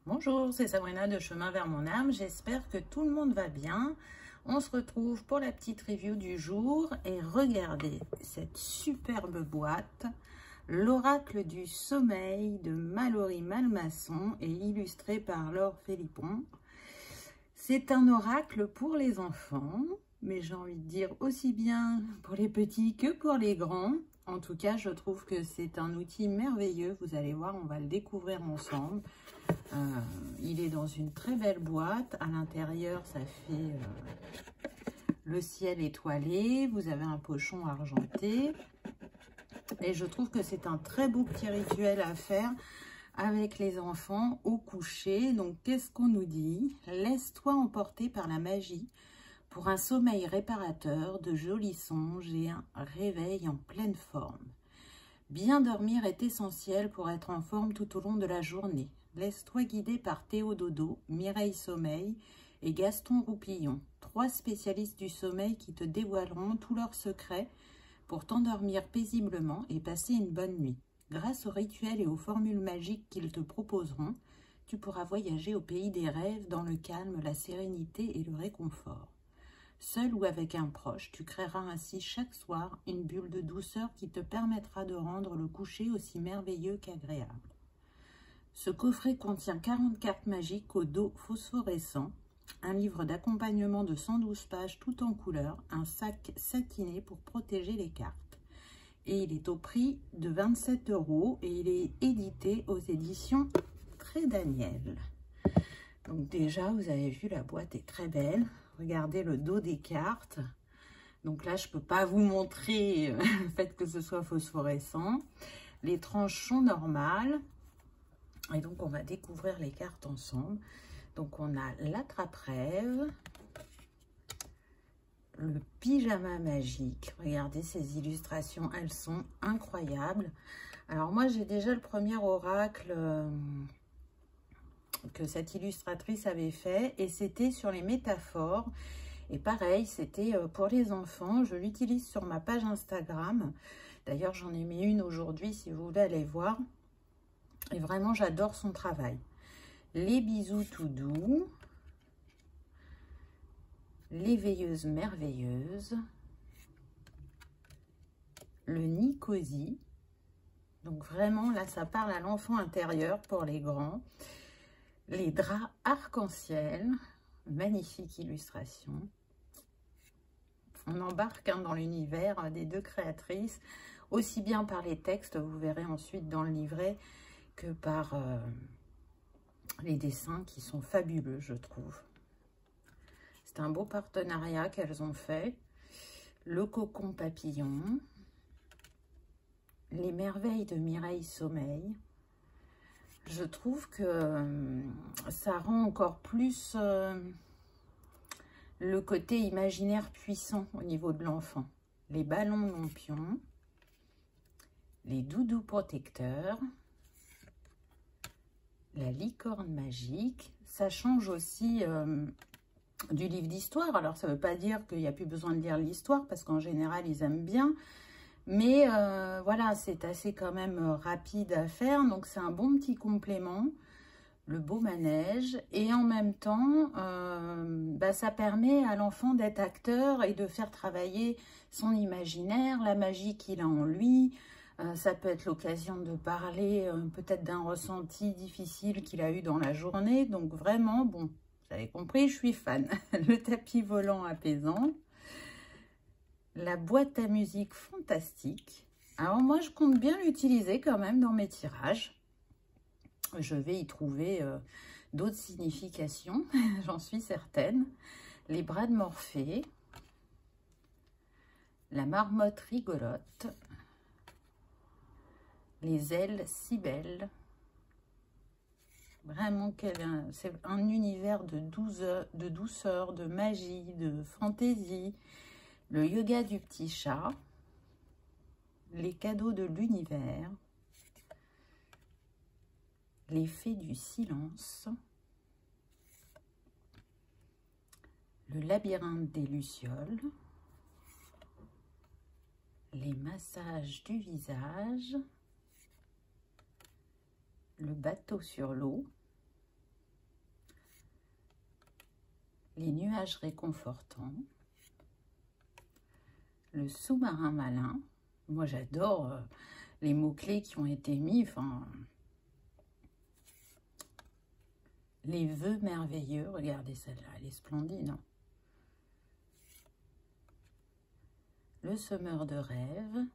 Bonjour, c'est Sabrina de Chemin vers mon âme. J'espère que tout le monde va bien. On se retrouve pour la petite review du jour et regardez cette superbe boîte, l'oracle du sommeil de Mallory Malmasson et illustré par Laure Philippon. C'est un oracle pour les enfants, mais j'ai envie de dire aussi bien pour les petits que pour les grands. En tout cas, je trouve que c'est un outil merveilleux. Vous allez voir, on va le découvrir ensemble. Il est dans une très belle boîte. À l'intérieur, ça fait le ciel étoilé. Vous avez un pochon argenté. Et je trouve que c'est un très beau petit rituel à faire avec les enfants au coucher. Donc, qu'est-ce qu'on nous dit? Laisse-toi emporter par la magie pour un sommeil réparateur, de jolis songes et un réveil en pleine forme. Bien dormir est essentiel pour être en forme tout au long de la journée. Laisse-toi guider par Théo Dodo, Mireille Sommeil et Gaston Roupillon, 3 spécialistes du sommeil qui te dévoileront tous leurs secrets pour t'endormir paisiblement et passer une bonne nuit. Grâce aux rituels et aux formules magiques qu'ils te proposeront, tu pourras voyager au pays des rêves dans le calme, la sérénité et le réconfort. Seul ou avec un proche, tu créeras ainsi chaque soir une bulle de douceur qui te permettra de rendre le coucher aussi merveilleux qu'agréable. Ce coffret contient 40 cartes magiques au dos phosphorescent, un livre d'accompagnement de 112 pages tout en couleur, un sac satiné pour protéger les cartes. Et il est au prix de 27 € et il est édité aux éditions Très Daniel. Donc déjà, vous avez vu, la boîte est très belle. Regardez le dos des cartes. Donc là, je ne peux pas vous montrer le fait que ce soit phosphorescent. Les tranches sont normales. Et donc, on va découvrir les cartes ensemble. Donc, on a l'attrape-rêve, le pyjama magique. Regardez ces illustrations, elles sont incroyables. Alors, moi, j'ai déjà le premier oracle que cette illustratrice avait fait et c'était sur les métaphores. Et pareil, c'était pour les enfants. Je l'utilise sur ma page Instagram. D'ailleurs, j'en ai mis une aujourd'hui si vous voulez aller voir. Et vraiment, j'adore son travail. Les bisous tout doux. L'éveilleuse merveilleuse. Le nid cosy. Donc vraiment, là, ça parle à l'enfant intérieur pour les grands. Les draps arc-en-ciel. Magnifique illustration. On embarque dans l'univers des 2 créatrices, aussi bien par les textes, vous verrez ensuite dans le livret, que par les dessins qui sont fabuleux, je trouve. C'est un beau partenariat qu'elles ont fait. Le cocon papillon. Les merveilles de Mireille Sommeil. Je trouve que ça rend encore plus le côté imaginaire puissant au niveau de l'enfant. Les ballons lampions. Les doudous protecteurs. La licorne magique. Ça change aussi du livre d'histoire. Alors, ça ne veut pas dire qu'il n'y a plus besoin de lire l'histoire, parce qu'en général, ils aiment bien. Mais voilà, c'est assez quand même rapide à faire. Donc, c'est un bon petit complément. Le beau manège. Et en même temps, ça permet à l'enfant d'être acteur et de faire travailler son imaginaire, la magie qu'il a en lui. Ça peut être l'occasion de parler peut-être d'un ressenti difficile qu'il a eu dans la journée. Donc vraiment, bon, vous avez compris, je suis fan. Le tapis volant apaisant. La boîte à musique fantastique. Alors moi, je compte bien l'utiliser quand même dans mes tirages. Je vais y trouver d'autres significations, j'en suis certaine. Les bras de Morphée. La marmotte rigolote. Les ailes si belles. Vraiment, c'est un univers de douceur, de magie, de fantaisie. Le yoga du petit chat. Les cadeaux de l'univers. Les fées du silence. Le labyrinthe des lucioles. Les massages du visage. Le bateau sur l'eau. les nuages réconfortants, le sous-marin malin. Moi, j'adore les mots-clés qui ont été mis, enfin, les vœux merveilleux. Regardez celle-là, elle est splendide, hein. Le semeur de rêves,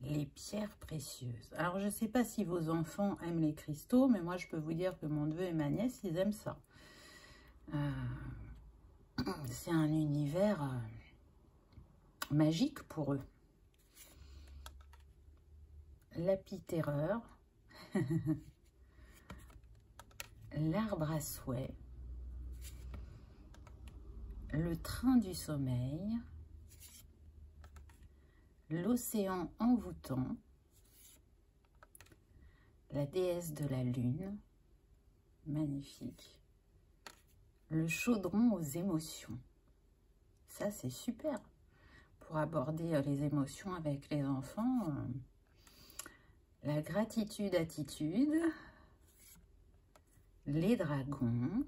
les pierres précieuses. Alors, je ne sais pas si vos enfants aiment les cristaux, mais moi, je peux vous dire que mon neveu et ma nièce, ils aiment ça. C'est un univers magique pour eux. L'apiterreur, l'arbre à souhait, le train du sommeil, l'océan envoûtant, la déesse de la lune, magnifique, le chaudron aux émotions. Ça, c'est super pour aborder les émotions avec les enfants. La gratitude-attitude, les dragons,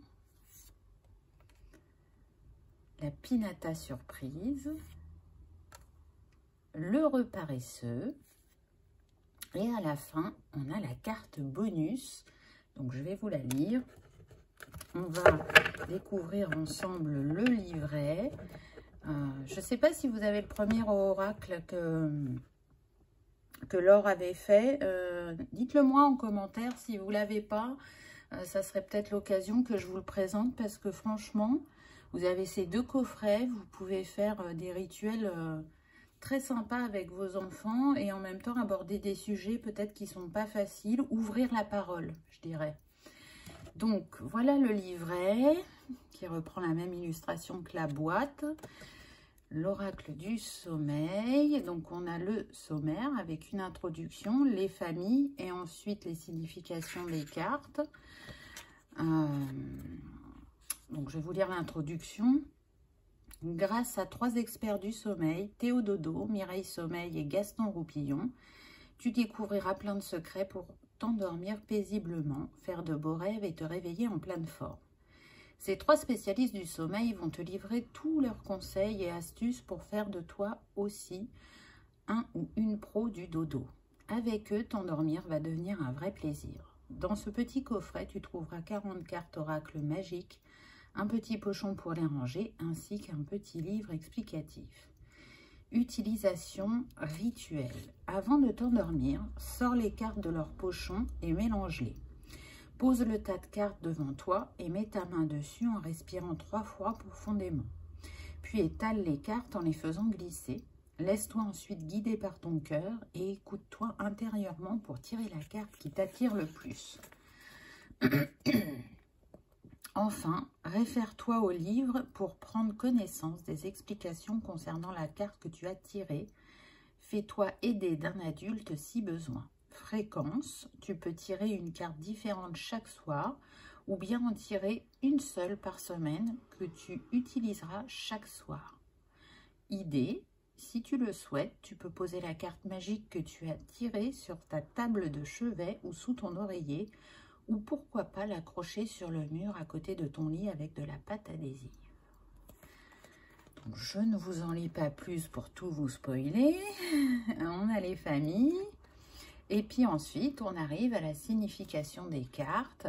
la pinata surprise, l'heureux paresseux, et à la fin, on a la carte bonus. Donc, je vais vous la lire. On va découvrir ensemble le livret. Je ne sais pas si vous avez le premier oracle que Laure avait fait. Dites-le moi en commentaire si vous ne l'avez pas. Ça serait peut-être l'occasion que je vous le présente parce que franchement, vous avez ces deux coffrets. Vous pouvez faire des rituels très sympas avec vos enfants et en même temps aborder des sujets peut-être qui ne sont pas faciles. Ouvrir la parole, je dirais. Donc, voilà le livret qui reprend la même illustration que la boîte. L'oracle du sommeil. Donc, on a le sommaire avec une introduction, les familles et ensuite les significations des cartes. Donc, je vais vous lire l'introduction. Grâce à 3 experts du sommeil, Théo Dodo, Mireille Sommeil et Gaston Roupillon, tu découvriras plein de secrets pour t'endormir paisiblement, faire de beaux rêves et te réveiller en pleine forme. Ces 3 spécialistes du sommeil vont te livrer tous leurs conseils et astuces pour faire de toi aussi un ou une pro du dodo. Avec eux, t'endormir va devenir un vrai plaisir. Dans ce petit coffret, tu trouveras 40 cartes oracles magiques, un petit pochon pour les ranger, ainsi qu'un petit livre explicatif. Utilisation rituelle. Avant de t'endormir, sors les cartes de leur pochon et mélange-les. Pose le tas de cartes devant toi et mets ta main dessus en respirant 3 fois profondément. Puis étale les cartes en les faisant glisser. Laisse-toi ensuite guider par ton cœur et écoute-toi intérieurement pour tirer la carte qui t'attire le plus. Enfin, réfère-toi au livre pour prendre connaissance des explications concernant la carte que tu as tirée. Fais-toi aider d'un adulte si besoin. Fréquence, tu peux tirer une carte différente chaque soir ou bien en tirer une seule par semaine que tu utiliseras chaque soir. Idée, si tu le souhaites, tu peux poser la carte magique que tu as tirée sur ta table de chevet ou sous ton oreiller ou pourquoi pas l'accrocher sur le mur à côté de ton lit avec de la pâte adhésive. Donc, je ne vous en lis pas plus pour tout vous spoiler. On a les familles. Et puis ensuite, on arrive à la signification des cartes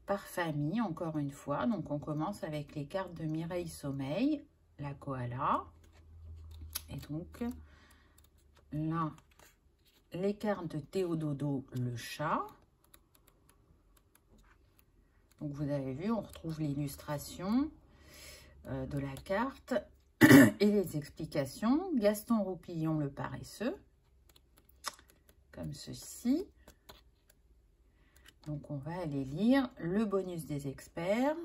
par famille, encore une fois. Donc, on commence avec les cartes de Mireille Sommeil, la koala. Et donc, là, les cartes de Théo Dodo, le chat. Donc, vous avez vu, on retrouve l'illustration de la carte et les explications. Gaston Roupillon, le paresseux. Comme ceci. Donc, on va aller lire le bonus des experts.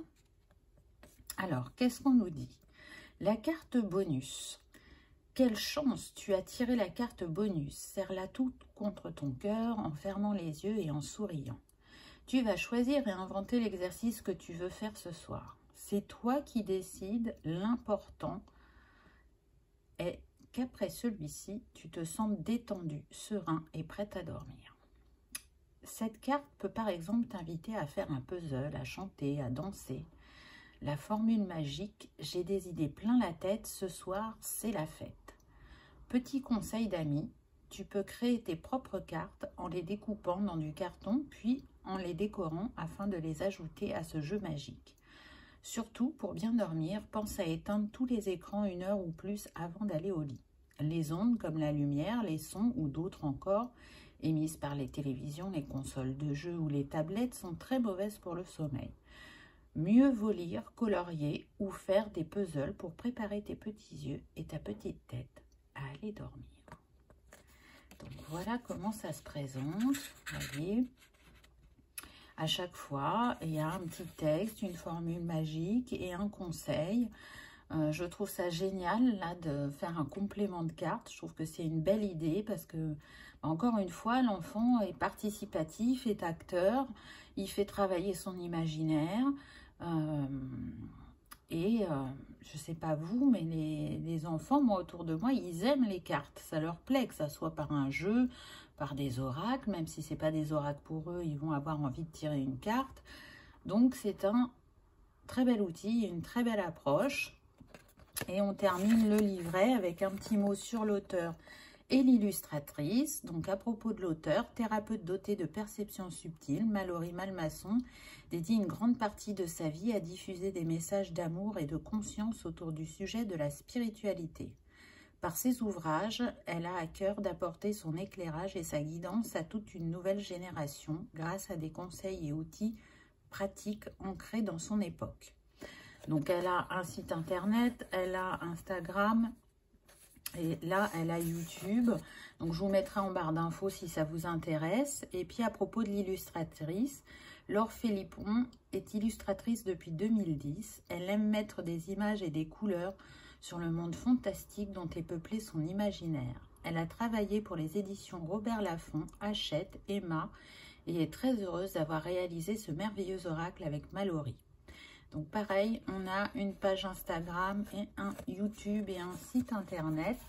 Alors, qu'est-ce qu'on nous dit? La carte bonus. Quelle chance, tu as tiré la carte bonus. Serre-la toute contre ton cœur en fermant les yeux et en souriant. Tu vas choisir et inventer l'exercice que tu veux faire ce soir. C'est toi qui décides. L'important est qu'après celui-ci, tu te sens détendu, serein et prêt à dormir. Cette carte peut par exemple t'inviter à faire un puzzle, à chanter, à danser. La formule magique, j'ai des idées plein la tête, ce soir c'est la fête. Petit conseil d'amis, tu peux créer tes propres cartes en les découpant dans du carton, puis en les décorant afin de les ajouter à ce jeu magique. Surtout, pour bien dormir, pense à éteindre tous les écrans 1 heure ou plus avant d'aller au lit. Les ondes comme la lumière, les sons ou d'autres encore, émises par les télévisions, les consoles de jeux ou les tablettes sont très mauvaises pour le sommeil. Mieux vaut lire, colorier ou faire des puzzles pour préparer tes petits yeux et ta petite tête à aller dormir. Donc voilà comment ça se présente. Vous voyez, à chaque fois, il y a un petit texte, une formule magique et un conseil. Je trouve ça génial là de faire un complément de cartes. Je trouve que c'est une belle idée parce que, encore une fois, l'enfant est participatif, est acteur, il fait travailler son imaginaire. Je sais pas vous, mais les enfants, moi autour de moi, ils aiment les cartes. Ça leur plaît, que ça soit par un jeu, par des oracles. Même si c'est pas des oracles pour eux, ils vont avoir envie de tirer une carte. Donc c'est un très bel outil, une très belle approche. Et on termine le livret avec un petit mot sur l'auteur et l'illustratrice. Donc à propos de l'auteur, thérapeute doté de perception subtile, Mallory Malmasson dédie une grande partie de sa vie à diffuser des messages d'amour et de conscience autour du sujet de la spiritualité. Par ses ouvrages, elle a à cœur d'apporter son éclairage et sa guidance à toute une nouvelle génération grâce à des conseils et outils pratiques ancrés dans son époque. Donc elle a un site internet, elle a Instagram, et là, elle a YouTube. Donc, je vous mettrai en barre d'infos si ça vous intéresse. Et puis, à propos de l'illustratrice, Laure Philippon est illustratrice depuis 2010. Elle aime mettre des images et des couleurs sur le monde fantastique dont est peuplé son imaginaire. Elle a travaillé pour les éditions Robert Laffont, Hachette, Emma et est très heureuse d'avoir réalisé ce merveilleux oracle avec Mallory. Donc pareil, on a une page Instagram et un YouTube et un site internet.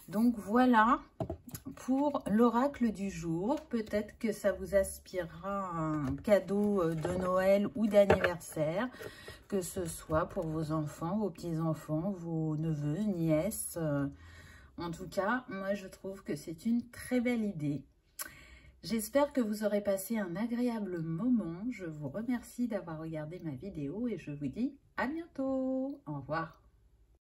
Donc voilà pour l'oracle du jour. Peut-être que ça vous aspirera un cadeau de Noël ou d'anniversaire, que ce soit pour vos enfants, vos petits-enfants, vos neveux, nièces. En tout cas, moi je trouve que c'est une très belle idée. J'espère que vous aurez passé un agréable moment. Je vous remercie d'avoir regardé ma vidéo et je vous dis à bientôt. Au revoir.